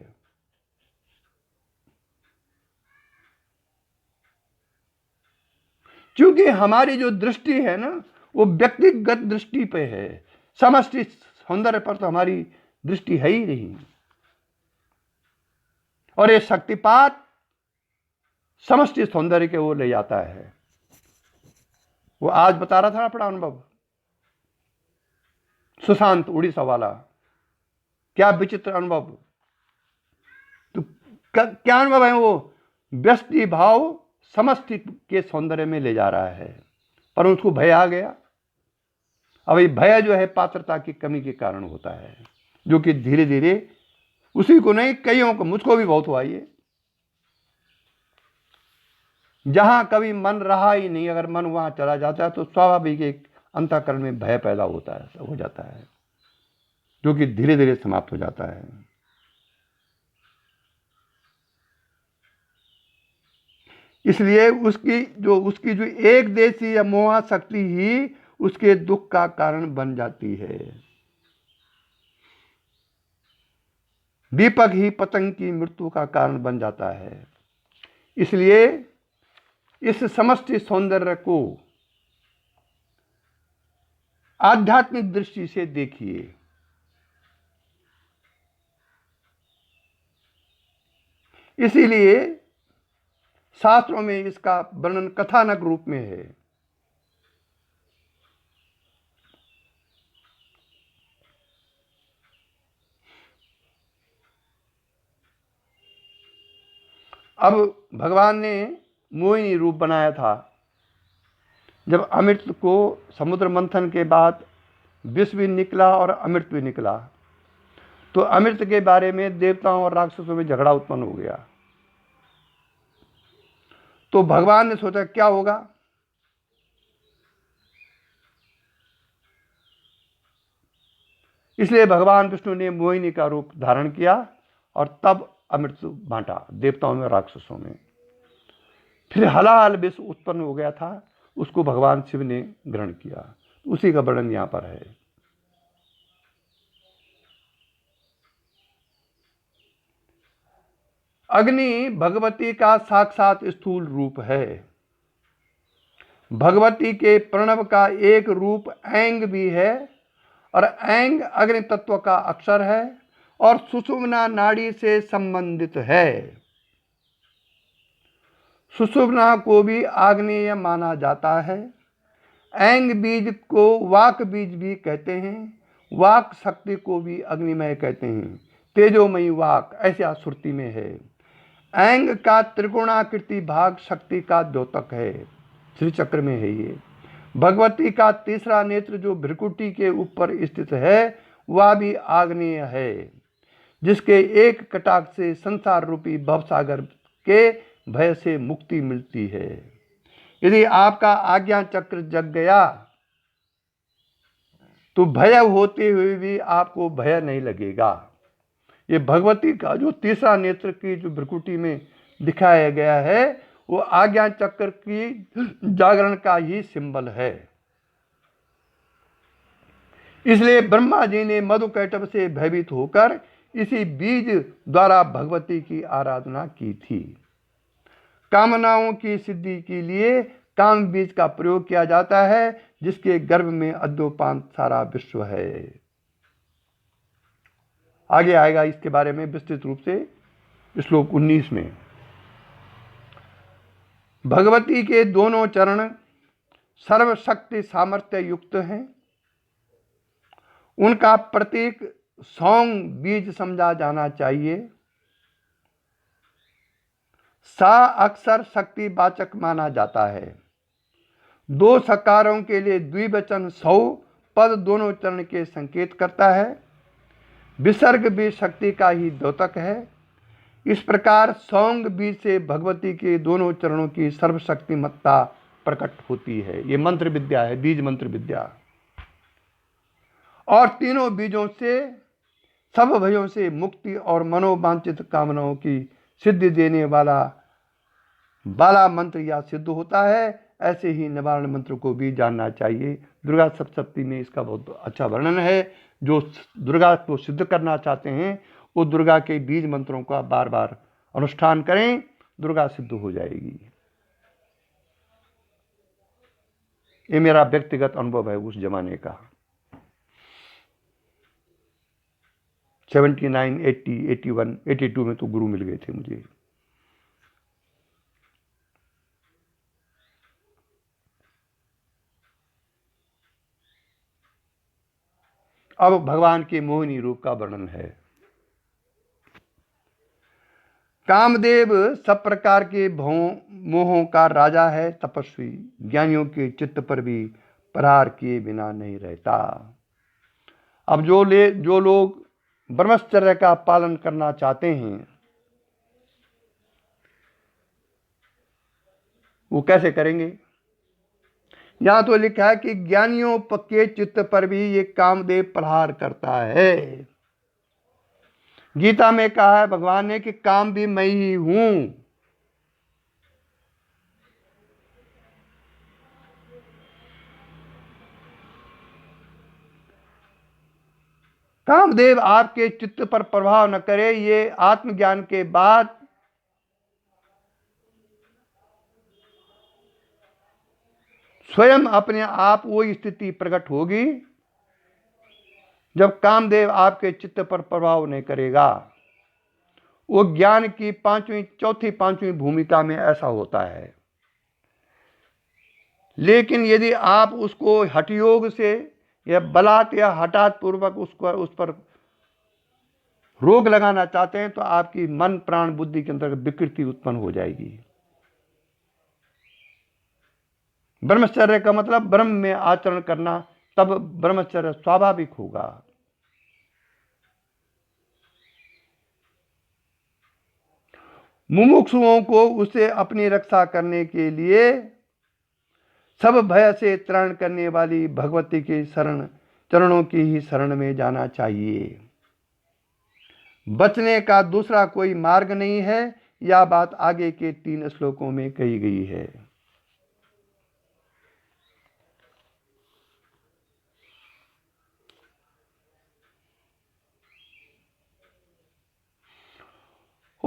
क्योंकि हमारी जो दृष्टि है ना, वो व्यक्तिगत दृष्टि पे है, समष्टि सौंदर्य पर तो हमारी दृष्टि है ही नहीं। और ये शक्तिपात समष्टि सौंदर्य के ओर ले जाता है। वो आज बता रहा था अपना अनुभव, सुशांत उड़ीसा वाला, क्या विचित्र अनुभव। तो क्या अनुभव है? वो व्यष्टि भाव समष्टि के सौंदर्य में ले जा रहा है, पर उसको भय आ गया। अब ये भय जो है पात्रता की कमी के कारण होता है, जो कि धीरे धीरे उसी को नहीं, कईयों को, मुझको भी बहुत हुआ ये। जहां कभी मन रहा ही नहीं, अगर मन वहां चला जाता है तो स्वाभाविक एक अंतःकरण में भय पैदा हो जाता है, जो कि धीरे धीरे समाप्त हो जाता है। इसलिए उसकी जो एक देशी या मोहा शक्ति ही उसके दुख का कारण बन जाती है। दीपक ही पतंग की मृत्यु का कारण बन जाता है। इसलिए इस समष्टि सौंदर्य को आध्यात्मिक दृष्टि से देखिए। इसीलिए शास्त्रों में इसका वर्णन कथानक रूप में है। अब भगवान ने मोहिनी रूप बनाया था। जब अमृत को समुद्र मंथन के बाद विष भी निकला और अमृत भी निकला, तो अमृत के बारे में देवताओं और राक्षसों में झगड़ा उत्पन्न हो गया। तो भगवान ने सोचा क्या होगा, इसलिए भगवान विष्णु ने मोहिनी का रूप धारण किया और तब अमृत बांटा देवताओं में राक्षसों में। फिर हलाहल विष उत्पन्न हो गया था, उसको भगवान शिव ने ग्रहण किया। उसी का वर्णन यहां पर है। अग्नि भगवती का साक्षात स्थूल रूप है। भगवती के प्रणव का एक रूप ऐंग भी है और ऐंग अग्नि तत्व का अक्षर है और सुषुम्ना नाड़ी से संबंधित है। सुषुम्ना को भी आग्नेय माना जाता है। ऐंग बीज को वाक बीज भी कहते हैं। वाक शक्ति को भी अग्निमय कहते हैं। तेजोमयी वाक ऐसा श्रुति में है। ऐंग का त्रिकोणाकृति भाग शक्ति का द्योतक है। श्री चक्र में है ये। भगवती का तीसरा नेत्र जो भ्रिकुटी के ऊपर स्थित है वह भी आग्नेय है, जिसके एक कटाक्ष से संसार रूपी भवसागर के भय से मुक्ति मिलती है। यदि आपका आज्ञा चक्र जग गया तो भय होते हुए भी आपको भय नहीं लगेगा। ये भगवती का जो तीसरा नेत्र की जो भ्रिकुटी में दिखाया गया है वो आज्ञा चक्र की जागरण का ही सिंबल है। इसलिए ब्रह्मा जी ने मधुकैटभ से भयभीत होकर इसी बीज द्वारा भगवती की आराधना की थी। कामनाओं की सिद्धि के लिए काम बीज का प्रयोग किया जाता है, जिसके गर्भ में अद्योपांत सारा विश्व है। आगे आएगा इसके बारे में विस्तृत रूप से श्लोक 19 में। भगवती के दोनों चरण सर्वशक्ति सामर्थ्य युक्त हैं। उनका प्रतीक सौंग बीज समझा जाना चाहिए। सा अक्सर शक्तिवाचक माना जाता है। दो सकारों के लिए द्विवचन सौ पद दोनों चरण के संकेत करता है। विसर्ग भी शक्ति का ही द्योतक है। इस प्रकार सौंग बीज से भगवती के दोनों चरणों की सर्वशक्तिमत्ता प्रकट होती है। ये मंत्र विद्या है, बीज मंत्र विद्या। और तीनों बीजों से सब भयों से मुक्ति और मनोवांछित कामनाओं की सिद्धि देने वाला बाला मंत्र या सिद्ध होता है। ऐसे ही निवारण मंत्र को भी जानना चाहिए। दुर्गा सप्तशती में इसका बहुत अच्छा वर्णन है। जो दुर्गा को सिद्ध करना चाहते हैं वो दुर्गा के बीज मंत्रों का बार बार अनुष्ठान करें, दुर्गा सिद्ध हो जाएगी। ये मेरा व्यक्तिगत अनुभव है उस जमाने का। 79, 80, 81, 82 में तो गुरु मिल गए थे मुझे। अब भगवान के मोहिनी रूप का वर्णन है। कामदेव सब प्रकार के मोहों का राजा है, तपस्वी। ज्ञानियों के चित्त पर भी प्रहार किए बिना नहीं रहता। अब जो लोग ब्रह्मचर्य का पालन करना चाहते हैं वो कैसे करेंगे? यहां तो लिखा है कि ज्ञानियों के चित्त पर भी ये कामदेव प्रहार करता है। गीता में कहा है भगवान ने कि काम भी मैं ही हूं। कामदेव आपके चित्त पर प्रभाव न करे, ये आत्मज्ञान के बाद स्वयं अपने आप वो स्थिति प्रकट होगी जब कामदेव आपके चित्त पर प्रभाव नहीं करेगा। वो ज्ञान की चौथी पांचवी भूमिका में ऐसा होता है। लेकिन यदि आप उसको हठयोग से या बलात् या हठात पूर्वक उस पर रोक लगाना चाहते हैं तो आपकी मन प्राण बुद्धि के अंदर विकृति उत्पन्न हो जाएगी। ब्रह्मचर्य का मतलब ब्रह्म में आचरण करना, तब ब्रह्मचर्य स्वाभाविक होगा। मुमुक्षुओं को उसे अपनी रक्षा करने के लिए सब भय से त्राण करने वाली भगवती के चरणों की ही शरण में जाना चाहिए। बचने का दूसरा कोई मार्ग नहीं है। यह बात आगे के 3 श्लोकों में कही गई है।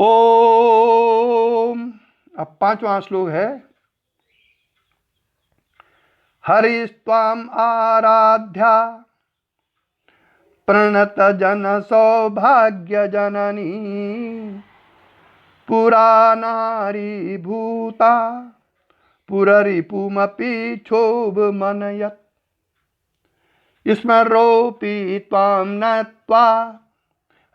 ओम। अब 5वां श्लोक है, हरिस्त्वाम आराध्या प्रणत जन सौभाग्य जननी पुरानारी भूता पुररिपुमपि क्षोभमनयत् स्मरोऽपि त्वां नत्वा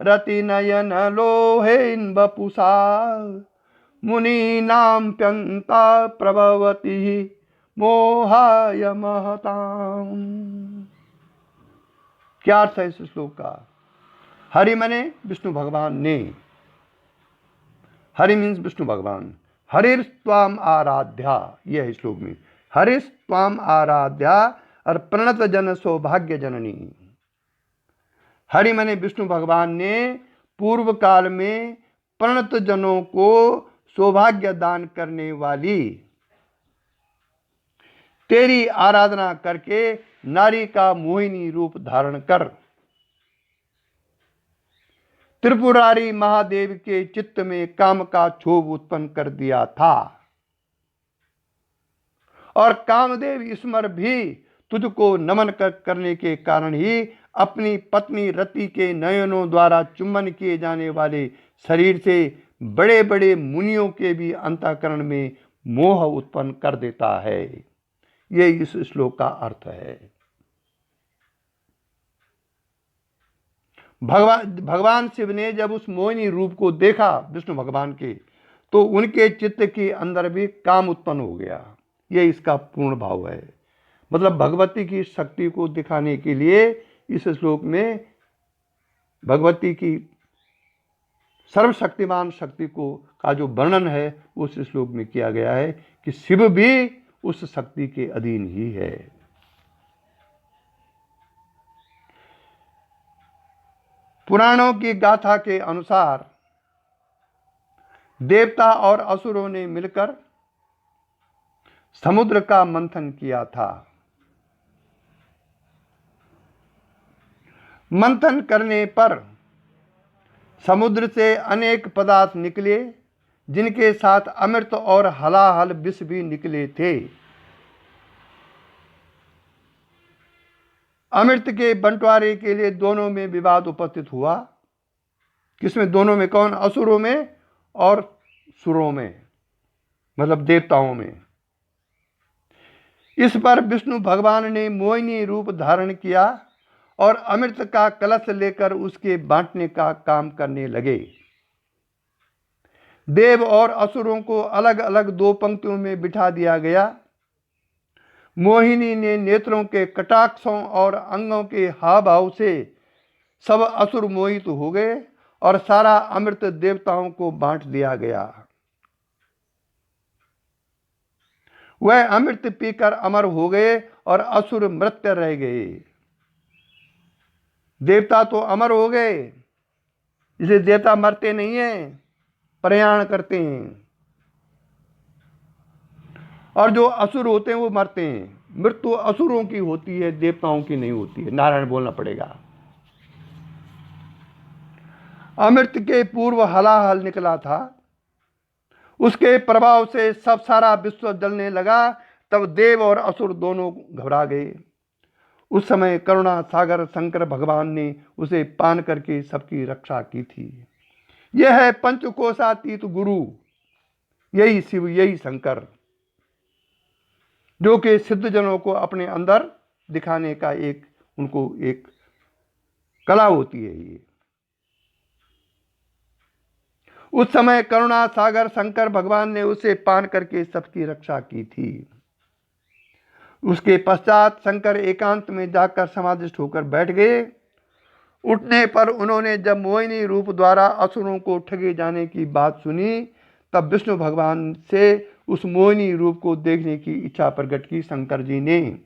रतिनयन लोहेन वपुषा मुनीनां प्यन्ता प्रभवति मोहाय महताम्। क्या अर्थ है इस श्लोक का? हरि मने विष्णु भगवान ने, हरि मीन्स विष्णु भगवान। हरिस्त्वाम आराध्या, यह है श्लोक में, हरिस्त्वाम आराध्या और प्रणत जन सौभाग्य जननी। हरि मने विष्णु भगवान ने पूर्व काल में प्रणत जनों को सौभाग्य दान करने वाली तेरी आराधना करके नारी का मोहिनी रूप धारण कर त्रिपुरारी महादेव के चित्त में काम का क्षोभ उत्पन्न कर दिया था। और कामदेव स्मर भी तुझको नमन करने के कारण ही अपनी पत्नी रति के नयनों द्वारा चुंबन किए जाने वाले शरीर से बड़े बड़े मुनियों के भी अंतःकरण में मोह उत्पन्न कर देता है। ये इस श्लोक का अर्थ है। भगवान शिव ने जब उस मोहिनी रूप को देखा विष्णु भगवान के, तो उनके चित्त के अंदर भी काम उत्पन्न हो गया। ये इसका पूर्ण भाव है। मतलब भगवती की शक्ति को दिखाने के लिए इस श्लोक में भगवती की सर्वशक्तिमान शक्ति को का जो वर्णन है उस श्लोक में किया गया है कि शिव भी उस शक्ति के अधीन ही है। पुराणों की गाथा के अनुसार देवता और असुरों ने मिलकर समुद्र का मंथन किया था। मंथन करने पर समुद्र से अनेक पदार्थ निकले, जिनके साथ अमृत और हलाहल विष भी निकले थे। अमृत के बंटवारे के लिए दोनों में विवाद उपस्थित हुआ। किसमें? दोनों में। कौन? असुरों में और सुरों में, मतलब देवताओं में। इस पर विष्णु भगवान ने मोहिनी रूप धारण किया और अमृत का कलश लेकर उसके बांटने का काम करने लगे। देव और असुरों को अलग अलग दो पंक्तियों में बिठा दिया गया। मोहिनी ने नेत्रों के कटाक्षों और अंगों के हाव भाव से सब असुर मोहित हो गए और सारा अमृत देवताओं को बांट दिया गया। वह अमृत पीकर अमर हो गए और असुर मृत रह गए। देवता तो अमर हो गए, इसलिए देवता मरते नहीं हैं, प्रयाण करते हैं। और जो असुर होते हैं वो मरते हैं। मृत्यु असुरों की होती है, देवताओं की नहीं होती है। नारायण बोलना पड़ेगा। अमृत के पूर्व हलाहल निकला था, उसके प्रभाव से सब सारा विश्व जलने लगा। तब देव और असुर दोनों घबरा गए। उस समय करुणा सागर शंकर भगवान ने उसे पान करके सबकी रक्षा की थी। यह है पंचकोशातीत गुरु, यही शिव, यही शंकर, जो कि सिद्धजनों को अपने अंदर दिखाने का उनको एक कला होती है। ये उस समय करुणा सागर शंकर भगवान ने उसे पान करके सबकी रक्षा की थी। उसके पश्चात शंकर एकांत में जाकर समाधिस्थ होकर बैठ गए। उठने पर उन्होंने जब मोहिनी रूप द्वारा असुरों को ठगे जाने की बात सुनी, तब विष्णु भगवान से उस मोहिनी रूप को देखने की इच्छा प्रकट की शंकर जी ने।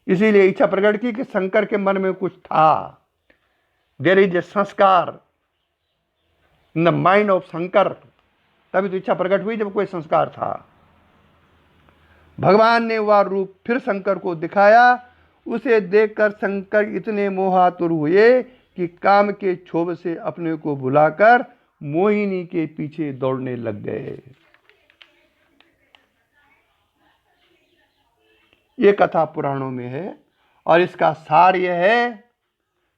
इसीलिए इच्छा प्रकट की कि शंकर के मन में कुछ था। देयर इज ए संस्कार in the mind of Shankar. तभी तो इच्छा प्रकट हुई जब कोई संस्कार था। भगवान ने वह रूप फिर शंकर को दिखाया। उसे देखकर शंकर इतने मोहातुर हुए कि काम के क्षोभ से अपने को भुलाकर मोहिनी के पीछे दौड़ने लग गए। ये कथा पुराणों में है और इसका सार यह है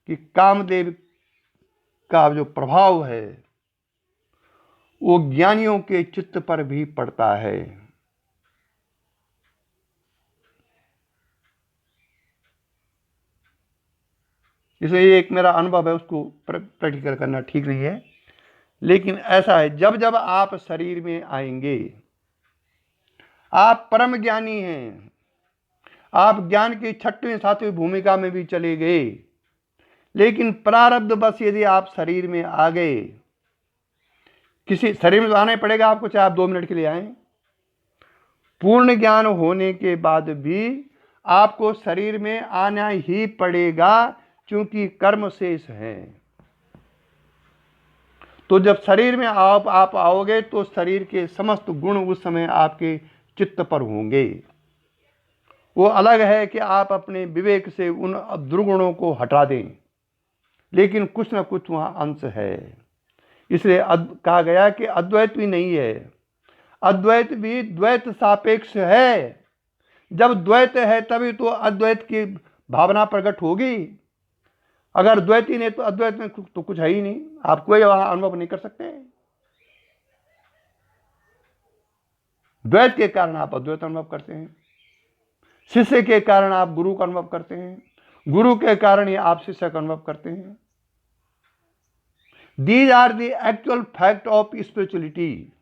कि कामदेव का जो प्रभाव है वो ज्ञानियों के चित्त पर भी पड़ता है। इसलिए एक मेरा अनुभव है, उसको प्रैक्टिकल करना ठीक नहीं है, लेकिन ऐसा है जब जब आप शरीर में आएंगे, आप परम ज्ञानी हैं, आप ज्ञान की 6वीं 7वीं भूमिका में भी चले गए, लेकिन प्रारब्ध बस यदि आप शरीर में आ गए, किसी शरीर में तो आना ही पड़ेगा आपको, चाहे आप 2 मिनट के लिए आए, पूर्ण ज्ञान होने के बाद भी आपको शरीर में आना ही पड़ेगा, क्योंकि कर्म शेष है। तो जब शरीर में आप आओगे तो शरीर के समस्त गुण उस समय आपके चित्त पर होंगे। वो अलग है कि आप अपने विवेक से उन दुर्गुणों को हटा दें, लेकिन कुछ ना कुछ वहाँ अंश है। इसलिए कहा गया कि अद्वैत भी नहीं है, अद्वैत भी द्वैत सापेक्ष है। जब द्वैत है तभी तो अद्वैत की भावना प्रकट होगी। अगर द्वैत ही नहीं तो अद्वैत में तो कुछ है ही नहीं, आप कोई वहां अनुभव नहीं कर सकते। द्वैत के कारण आप अद्वैत अनुभव करते हैं, शिष्य के कारण आप गुरु का अनुभव करते हैं, गुरु के कारण ही आप शिष्य का अनुभव करते हैं। These are the actual fact of spirituality.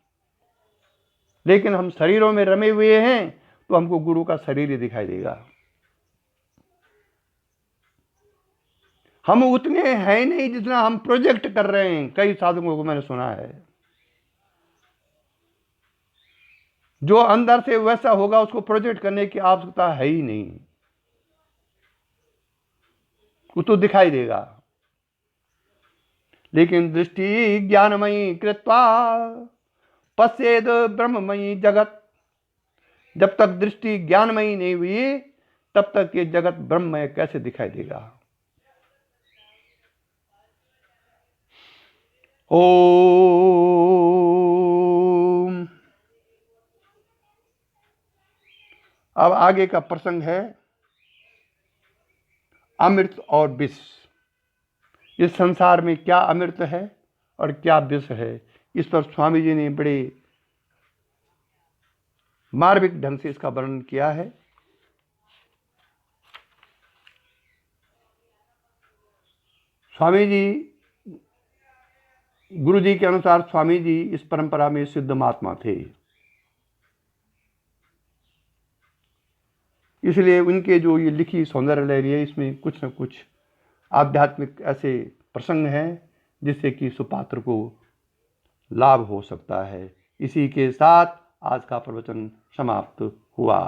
लेकिन हम शरीरों में रमे हुए हैं तो हमको गुरु का शरीर ही दिखाई देगा। हम उतने हैं नहीं जितना हम प्रोजेक्ट कर रहे हैं। कई साधकों को मैंने सुना है, जो अंदर से वैसा होगा उसको प्रोजेक्ट करने की आवश्यकता है ही नहीं, वो तो दिखाई देगा। लेकिन दृष्टि ज्ञानमयी कृत्वा पश्येद ब्रह्ममयी जगत, जब तक दृष्टि ज्ञानमयी नहीं हुई तब तक ये जगत ब्रह्ममय कैसे दिखाई देगा। ओम। अब आगे का प्रसंग है अमृत और विष। इस संसार में क्या अमृत है और क्या विष है, इस पर स्वामी जी ने बड़े मार्मिक ढंग से इसका वर्णन किया है। स्वामी जी, गुरु जी के अनुसार स्वामी जी इस परंपरा में सिद्ध महात्मा थे, इसलिए उनके जो ये लिखी सौंदर्य लहरी है इसमें कुछ न कुछ आध्यात्मिक ऐसे प्रसंग हैं जिससे कि सुपात्र को लाभ हो सकता है। इसी के साथ आज का प्रवचन समाप्त हुआ।